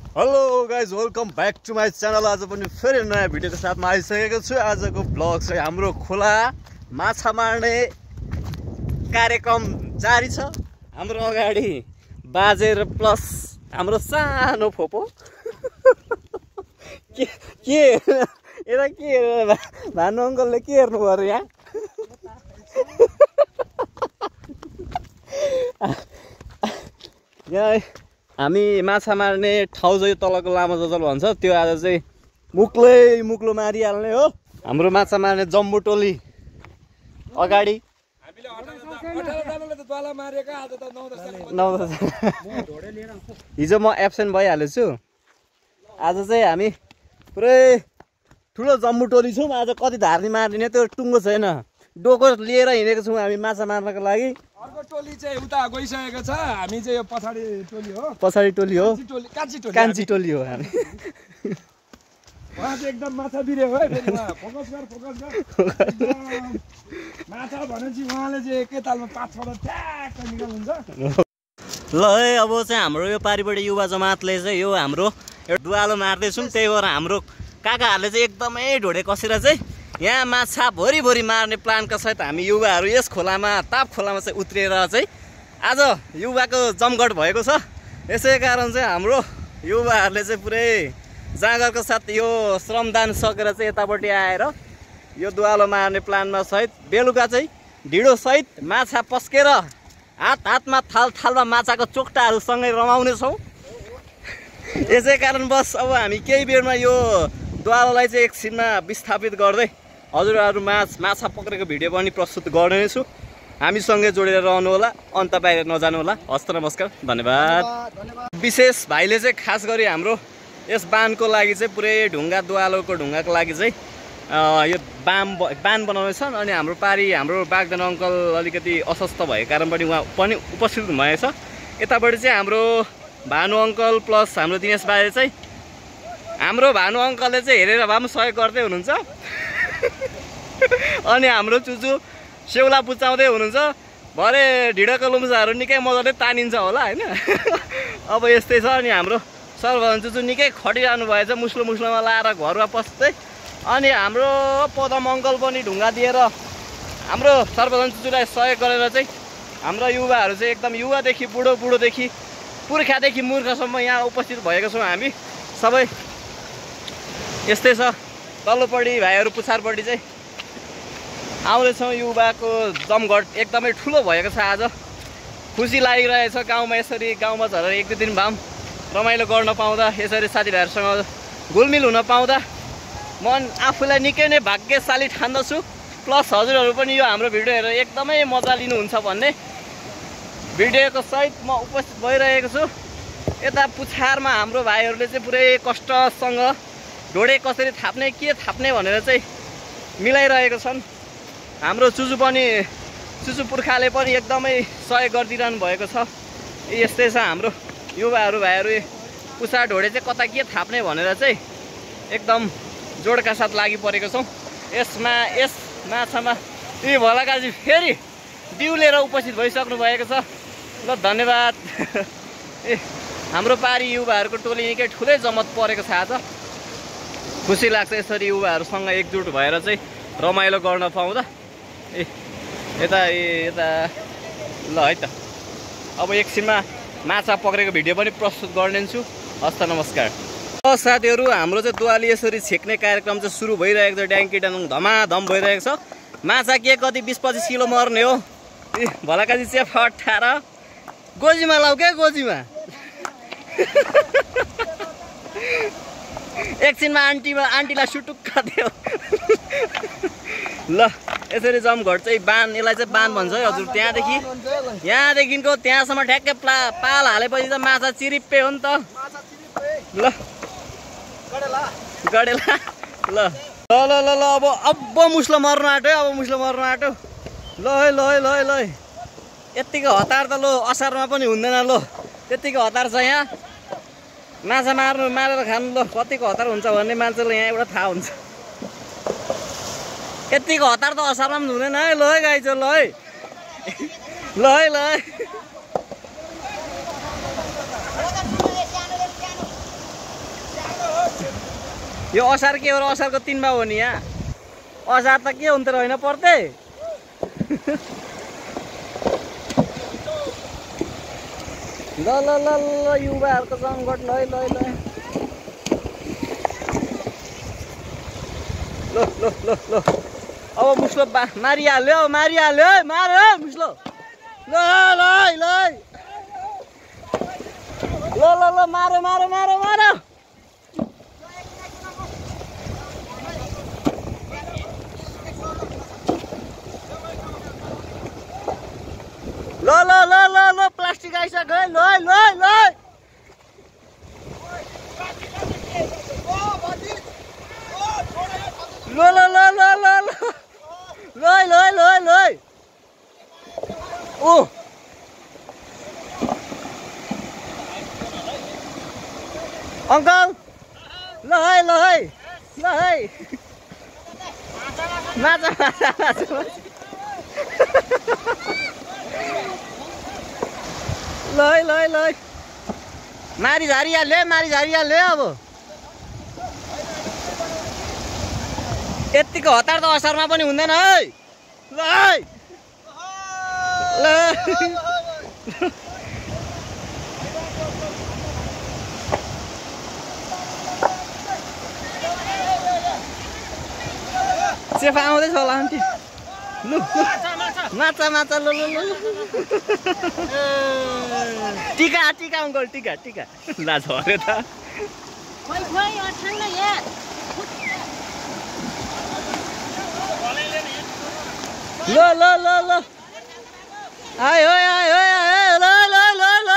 Hello guys welcome back to my channel. आज पनि फेरि नयाँ भिडियोको साथमा आइसकेको छु। आजको ब्लग चाहिँ हाम्रो खोला माछा मार्ने कार्यक्रम जारी छ। हाम्रो अगाडि बाजे र प्लस हाम्रो सानो फोपो के यता के भानु अङ्कलले के हेर्नु पर्यो यहाँ? यहाँ हामी माछा मार्ने ठाउँ चाहिँ तलको लामो जजल भन्छ, त्यो आज चाहिँ मुक्लो मारिहाल्ने हो। हाम्रो माछा मार्ने जम्बो टोली अगाडि हिजो म एब्सेन्ट भइहालेको छु। आज चाहिँ हामी पुरै ठुलो जम्बो टोली छौँ। आज कति धार्नी मार्ने त्यो टुङ्गो छैन, डोको लिएर हिँडेको छौँ हामी माछा मार्नको लागि। अर्को टोली चाहिँ उता गइसकेको छ, हामी चाहिँ यो पछाडि टोली हो। कान्छी टोली हो हामी। वहाँ चाहिँ एकदम माछा बिरे हो है, फेरि वहाँ फोकस गर माछा भनेपछि उहाँले चाहिँ एकै तालमा 5-6 ठ्याक्क निकाल्नुहुन्छ। ल है अब चाहिँ हाम्रो यो पारिपट्टि युवा जमातले चाहिँ यो हाम्रो दुवालो मार्दैछौँ। त्यही भएर हाम्रो काकाहरूले चाहिँ एकदमै ढोडे कसेर चाहिँ यहाँ माछा भोरी मार्ने प्लानका सहित हामी युवाहरू यस खोलामा ताप खोलामा चाहिँ उत्रिएर चाहिँ आज युवाको जमघट भएको छ। यसै कारण चाहिँ हाम्रो युवाहरूले चाहिँ पुरै जाँगरको साथ यो श्रमदान सकेर चाहिँ यतापट्टि आएर यो दुवालो मार्ने प्लानमा सहित बेलुका चाहिँ ढिँडो सहित माछा पस्केर हातमा थालमा माछाको चोक्टाहरू सँगै रमाउनेछौँ। यसै कारण बस अब हामी केही बेरमा यो दुवालोलाई चाहिँ एकछिनमा विस्थापित गर्दै हजुरहरू माछा पक्रेको भिडियो पनि प्रस्तुत गर्ने छु। हामीसँगै जोडेर रहनु होला, अन्त बाहिर नजानु होला। हस्त नमस्कार, धन्यवाद। विशेष भाइले चाहिँ खास गरी हाम्रो यस बानको लागि चाहिँ पुरै ढुङ्गा दुवालोको ढुङ्गाको लागि चाहिँ यो बान बनाउनेछन्। अनि हाम्रो हाम्रो बागदान अङ्कल अलिकति अस्वस्थ भएको कारण पनि उहाँ पनि उपस्थित हुनुभएछ। यतापट्टि चाहिँ हाम्रो भानु अङ्कल प्लस हाम्रो दिनेश बाजे चाहिँ हाम्रो भानु अङ्कलले चाहिँ हेरेर भए पनि सहयोग गर्दै हुनुहुन्छ। अनि हाम्रो चुचु सेउला पुचाउँदै हुनुहुन्छ। भरे ढिँडोको लुम्साहरू निकै मजाले तानिन्छ होला होइन। अब यस्तै छ। अनि हाम्रो सर्वजन चुचु निकै खटिरहनु भएछ मुस्लोमा लाएर घरमा पस्दै। अनि हाम्रो पदम अङ्कल पनि ढुङ्गा दिएर हाम्रो सर्वजन चुचुलाई सहयोग गरेर चाहिँ हाम्रो युवाहरू चाहिँ एकदम युवादेखि बुढोदेखि पुर्खादेखि मूर्खसम्म यहाँ उपस्थित भएको छौँ हामी सबै। यस्तै छ। तल्लोपट्टि भाइहरू पुछारपट्टि चाहिँ आउँदैछौँ। युवाको जमघट एकदमै ठुलो भएको छ। आज खुसी लागिरहेछ गाउँमा, यसरी गाउँमा झरेर 1-2 दिन भए रमाइलो गर्न पाउँदा, यसरी साथीभाइहरूसँग घुलमिल हुन पाउँदा म आफूलाई निकै नै भाग्यशाली ठान्दछु। प्लस हजुरहरू पनि यो हाम्रो भिडियो हेरेर एकदमै मजा लिनुहुन्छ भन्ने भिडियोको सहित म उपस्थित भइरहेको छु। यता पुछारमा हाम्रो भाइहरूले चाहिँ पुरै कष्टसँग ढोडे कसरी थाप्ने के थाप्ने भनेर चाहिँ मिलाइरहेको छन्। हाम्रो चुचु पुर्खाले पनि एकदमै सहयोग गरिदिरहनु भएको छ। यस्तै छ। हाम्रो युवाहरू भाइहरू पुछा ढोडे चाहिँ कता के थाप्ने भनेर चाहिँ एकदम जोडका साथ लागि परेको छौँ। यस माछामा यी भलाकाजी फेरि बिउ लिएर उपस्थित भइसक्नु भएको छ। ल धन्यवाद। हाम्रो पारी युवाहरूको टोली निकै ठुलै जमत परेको छ। आज खुसी लाग्छ यसरी युवाहरूसँग एकजुट भएर चाहिँ रमाइलो गर्न पाउँदा। यता ल है त। अब एकछिनमा माछा पक्रेको भिडियो पनि प्रस्तुत गर्नेछु। हस्त नमस्कार। साथीहरू हाम्रो चाहिँ दुवाली यसरी छेक्ने कार्यक्रम चाहिँ सुरु भइरहेको छ। ड्याङ्की डाङ्ग धमाधम भइरहेको छ। माछा के कति 20-25 किलो मर्ने हो। भलाकाजी चाहिँ फटाएर गोजीमा लाउ क्या, गोजीमा एकछिनमा आन्टीलाई सुटुक्क दियो। ल यसरी जमघट चाहिँ बान, यसलाई चाहिँ बान भन्छ है हजुर। यहाँदेखिको त्यहाँसम्म ठ्याक्कै पाल हालेपछि त माछा चिरिप्पे हो नि त। ल गडेला ल अब मुस्लो मर्नु आँट्यो। ल है यत्तिको हतार त लो असारमा पनि हुँदैन। लो त्यत्तिको हतार छ यहाँ माछा मारेर खानु। ल कतिको हतार हुन्छ भन्ने मान्छेले यहाँ एउटा थाहा हुन्छ। यत्तिको हतार त असारमा पनि हुँदैन है। ल है गाई ल है यो असार के हो र असारको 3 मा हो नि यहाँ असार त के हुन्छ र होइन पर्दै ल ल ल ल युवाहरूको सङ्कट ल ल ल ल ल ल ल अब मुस्लो मारिहाल्यो मारिहाल्यो मार्यो मुस्लो ल ल ल ल ल ल मारो मारो मारो मारो ल ल ल ल ल प्लास्टिक आइसक्यो ल ल ल ल ल ल ल ल ल ल ल ल ओ अङ्कल ल है ल है ल है माछा माछा माछा ल है ल है ल है मारी झारिहाल्यो अब यतिको हतार त असारमा पनि हुँदैन है ल है ल सेफा आउँदैछ होला आन्टी लु माछा माछा ल ल ल टिका टिका अङ्कल टिका टिका ला झऱ्यो त ल ल ल ल आयो आयो आयो ल ल ल ल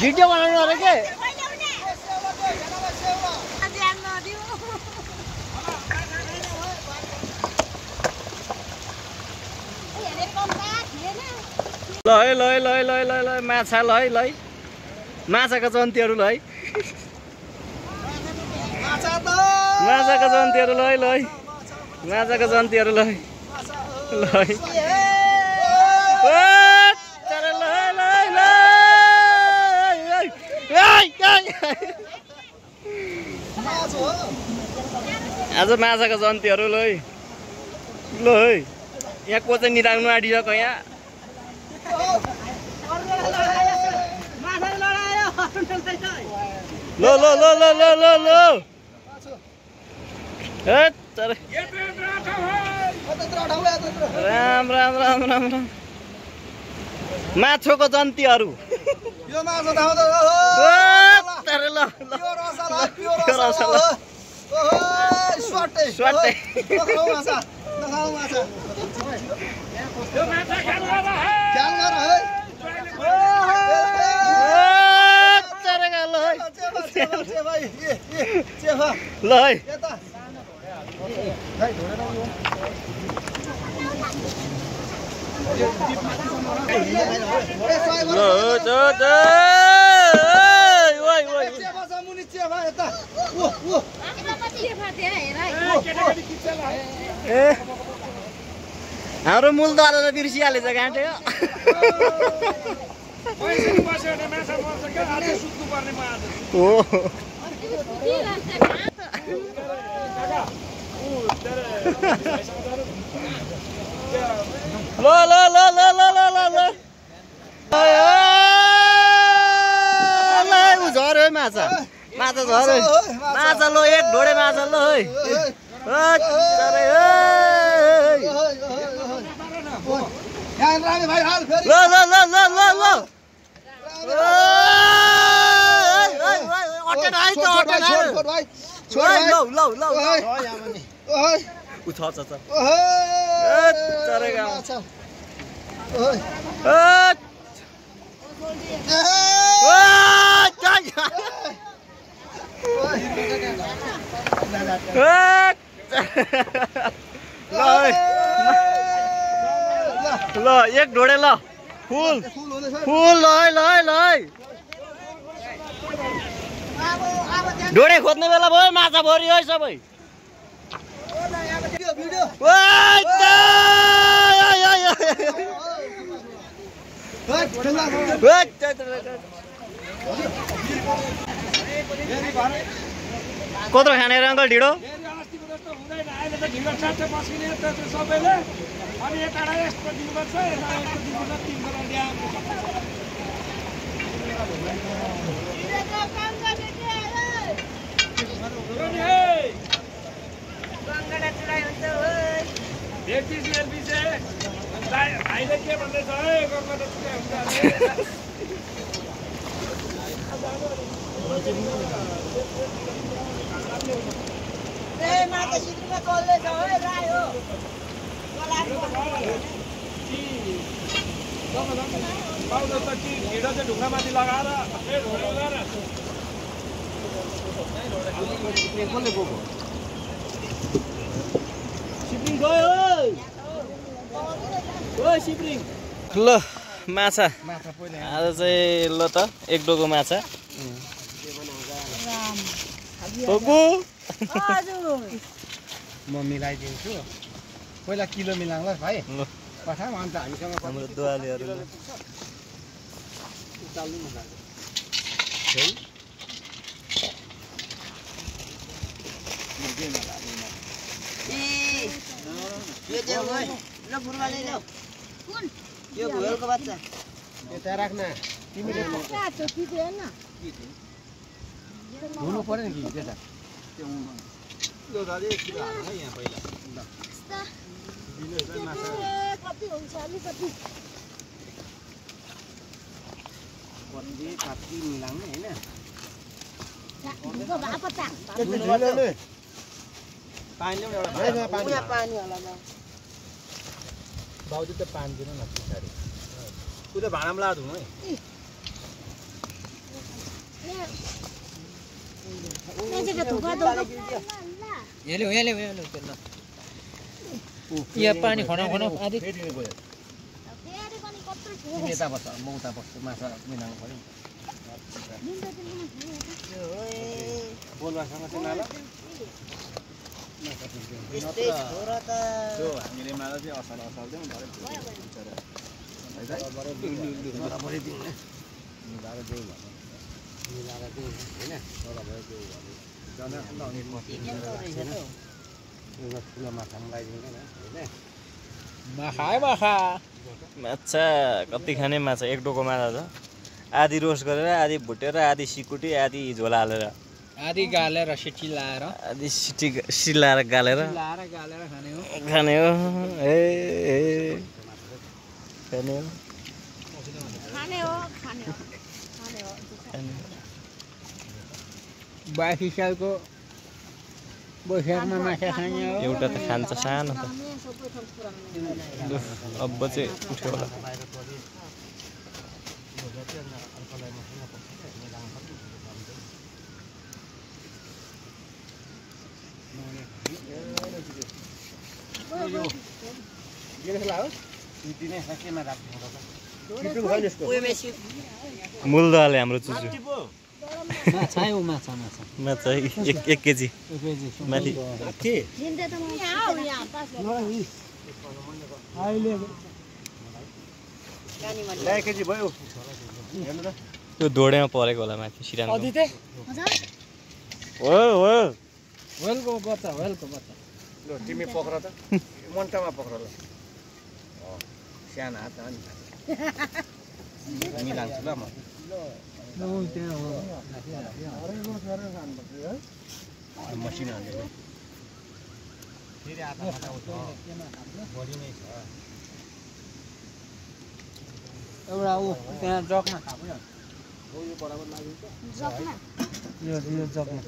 भिडियो बनाउनु अरे के ल है ल है ल है ल है ल है माछा ल है ल है माछाको जन्तीहरू ल है माछाको जन्तीहरू ल है ल है माछाको जन्तीहरू ल है ल है आज माछाको जन्तीहरू ल है ल है यहाँ को चाहिँ निराग्नु आँटिसक्यो यहाँ ल ल ल ल ल ल ल राम राम राम राम राम माछोको जन्तीहरू ल है हाम्रो मूलद्वारा त बिर्सिहालेछ गाँठे हो ल ल ल ल ल ल ल ल झऱ्यो माछा माछा झऱ्यो माछा ल एक ढोडे माछा ल है ल ल ल ल ल ल अटेन आइ त अटेन छोड लौ लौ लौ उछ छ चरेगा ल ल एक ढोडे ल फुल फुल ल ढोडे खोज्ने बेला भयो माछा भरियो है सबै कत्रो खाने र अङ्कल ढिँडो ढुङ्गामाथि लगाएर ल माछा आज चाहिँ ल त एक डोको माछा म मिलाइदिन्छु पहिला किलो मिलाउँला भाइ पठाऊ अन्त हामीसँग हाम्रो दुवालीहरू यता राख्न तिमीले हुनु पर्यो नि त्यता कति मिलाउने होइन बाउजी त पानी दिनु न पछाडि उता भाँडामा ला धुनु है यहाँ पानी खना आदि यता बस्छ म उता बस्छु माछा मिलाउनु पर्यो बोलबासँग चाहिँ नाला हामीले माला चाहिँ असाल दिउँ ठुलो माछा लगाइदिँदैन माछा कति खाने माछा एक डोको माछा छ आधी रोस्ट गरेर आधी भुटेर आधी सिकुटी आधी झोला हालेर आदि गालेर सिटी लाएर आधी सिलाएर गालेर खाने हो ए खाने हो बासी सालको बैशाखमा माछा खाने हो एउटा त खान्छ सानो त अब चाहिँ उठ्यो होला मूलदले हाम्रो चुचु माछा 1 केजी माथि त्यो ढोडेमा परेको होला माथि सिरान तिमी पक्र त मन्टामा पक्र ल सानो हात हामी लान्छु ल म मसिनो हाल्ने फेरि आधा बढी नै छ एउटा ऊ त्यहाँ जगमा यो बराबर लाग्यो यो जगमा